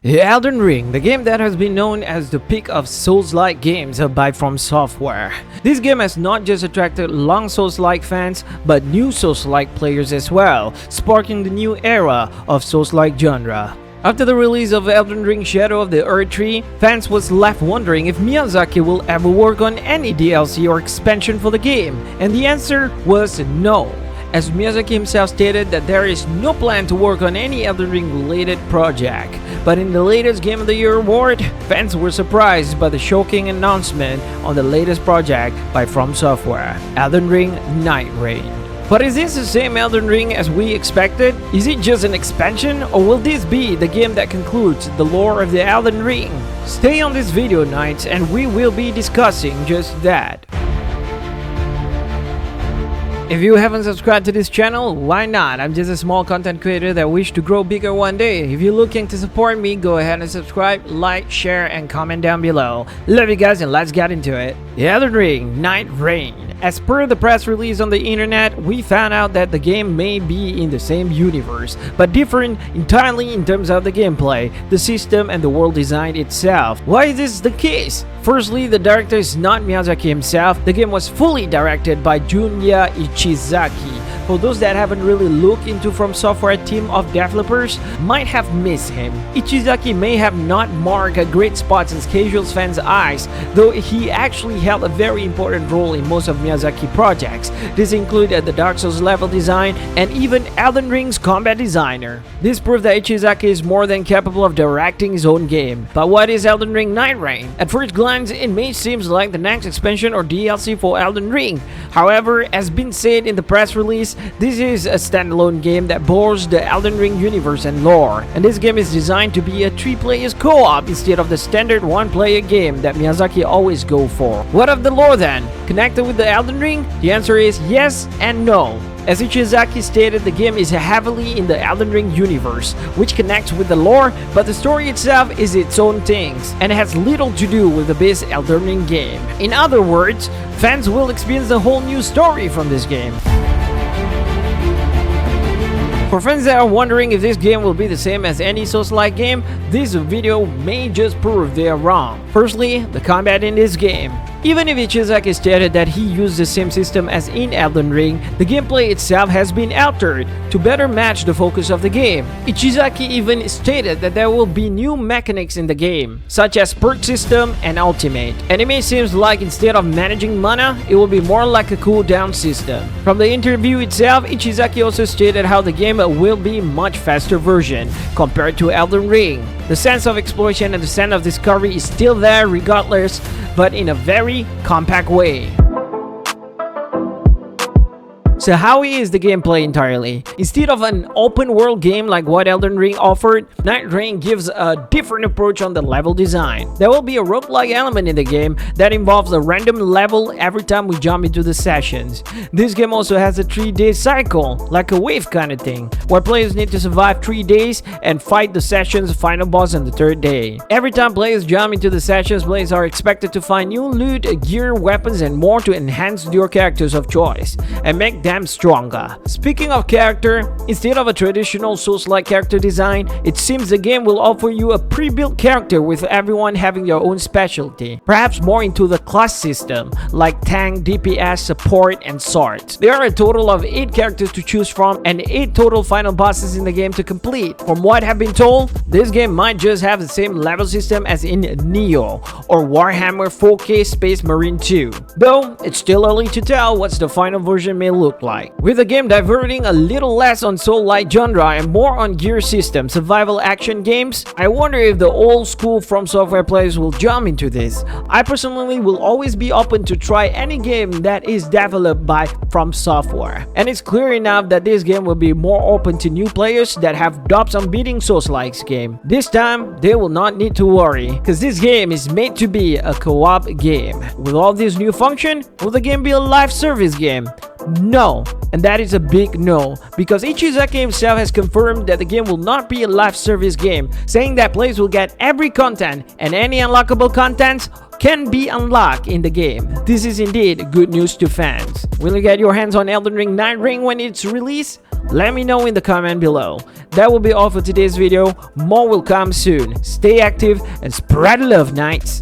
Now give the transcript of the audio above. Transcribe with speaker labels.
Speaker 1: Elden Ring, the game that has been known as the peak of Souls-like games by Fromsoftware. This game has not just attracted long Souls-like fans, but new Souls-like players as well, sparking the new era of Souls-like genre. After the release of Elden Ring Shadow of the Earth Tree, fans was left wondering if Miyazaki will ever work on any DLC or expansion for the game, and the answer was no, as Miyazaki himself stated that there is no plan to work on any Elden Ring related project. But in the latest Game of the Year award, fans were surprised by the shocking announcement on the latest project by Fromsoftware, Elden Ring Nightreign. But is this the same Elden Ring as we expected? Is it just an expansion, or will this be the game that concludes the lore of the Elden Ring? Stay on this video, Knights, and we will be discussing just that. If you haven't subscribed to this channel, why not? I'm just a small content creator that wish to grow bigger one day. If you're looking to support me, go ahead and subscribe, like, share, and comment down below. Love you guys, and let's get into it. The Elden Ring Nightreign. As per the press release on the internet, we found out that the game may be in the same universe, but different entirely in terms of the gameplay, the system, and the world design itself. Why is this the case? Firstly, the director is not Miyazaki himself. The game was fully directed by Junya Ichizaki. For those that haven't really looked into Fromsoftware team of developers, might have missed him. Ichizaki may have not marked a great spots in casual fans' eyes, though he actually held a very important role in most of Miyazaki projects. This included the Dark Souls level design and even Elden Ring's combat designer. This proved that Ichizaki is more than capable of directing his own game. But what is Elden Ring Nightreign? At first glance, it may seem like the next expansion or DLC for Elden Ring. However, as been said in the press release, this is a standalone game that borrows the Elden Ring universe and lore, and this game is designed to be a 3-player co-op instead of the standard 1-player game that Miyazaki always go for. What of the lore then? Connected with the Elden Ring? The answer is yes and no. As Ichizaki stated, the game is heavily in the Elden Ring universe, which connects with the lore, but the story itself is its own things, and has little to do with the base Elden Ring game. In other words, fans will experience a whole new story from this game. For fans that are wondering if this game will be the same as any Souls-like game, this video may just prove they are wrong. Firstly, the combat in this game. Even if Ichizaki stated that he used the same system as in Elden Ring, the gameplay itself has been altered to better match the focus of the game. Ichizaki even stated that there will be new mechanics in the game, such as perk system and ultimate. And it may seem like instead of managing mana, it will be more like a cooldown system. From the interview itself, Ichizaki also stated how the game will be a much faster version compared to Elden Ring. The sense of exploration and the sense of discovery is still there regardless, but in a very compact way. So how is the gameplay entirely? Instead of an open world game like what Elden Ring offered, Nightreign gives a different approach on the level design. There will be a roguelike element in the game that involves a random level every time we jump into the sessions. This game also has a 3-day cycle, like a wave kind of thing, where players need to survive 3 days and fight the session's final boss on the 3rd day. Every time players jump into the sessions, players are expected to find new loot, gear, weapons, and more to enhance your characters of choice and make them stronger. Speaking of character, instead of a traditional Souls-like character design, it seems the game will offer you a pre-built character with everyone having their own specialty, perhaps more into the class system, like tank, DPS, support, and swords. There are a total of 8 characters to choose from and 8 total final bosses in the game to complete. From what I've been told, this game might just have the same level system as in Neo or Warhammer 4K Space Marine 2, though it's still early to tell what the final version may look like. With the game diverting a little less on soul-like genre and more on gear system survival action games, I wonder if the old school Fromsoftware players will jump into this. I personally will always be open to try any game that is developed by Fromsoftware, and it's clear enough that this game will be more open to new players that have doubts on beating Souls-like game. This time, they will not need to worry, because this game is made to be a co-op game. With all this new function, will the game be a live service game? No, and that is a big no, because Ichizaki himself has confirmed that the game will not be a live service game, saying that players will get every content and any unlockable contents can be unlocked in the game. This is indeed good news to fans. Will you get your hands on Elden Ring Nightreign when it's released? Let me know in the comment below. That will be all for today's video. More will come soon. Stay active and spread love, Knights.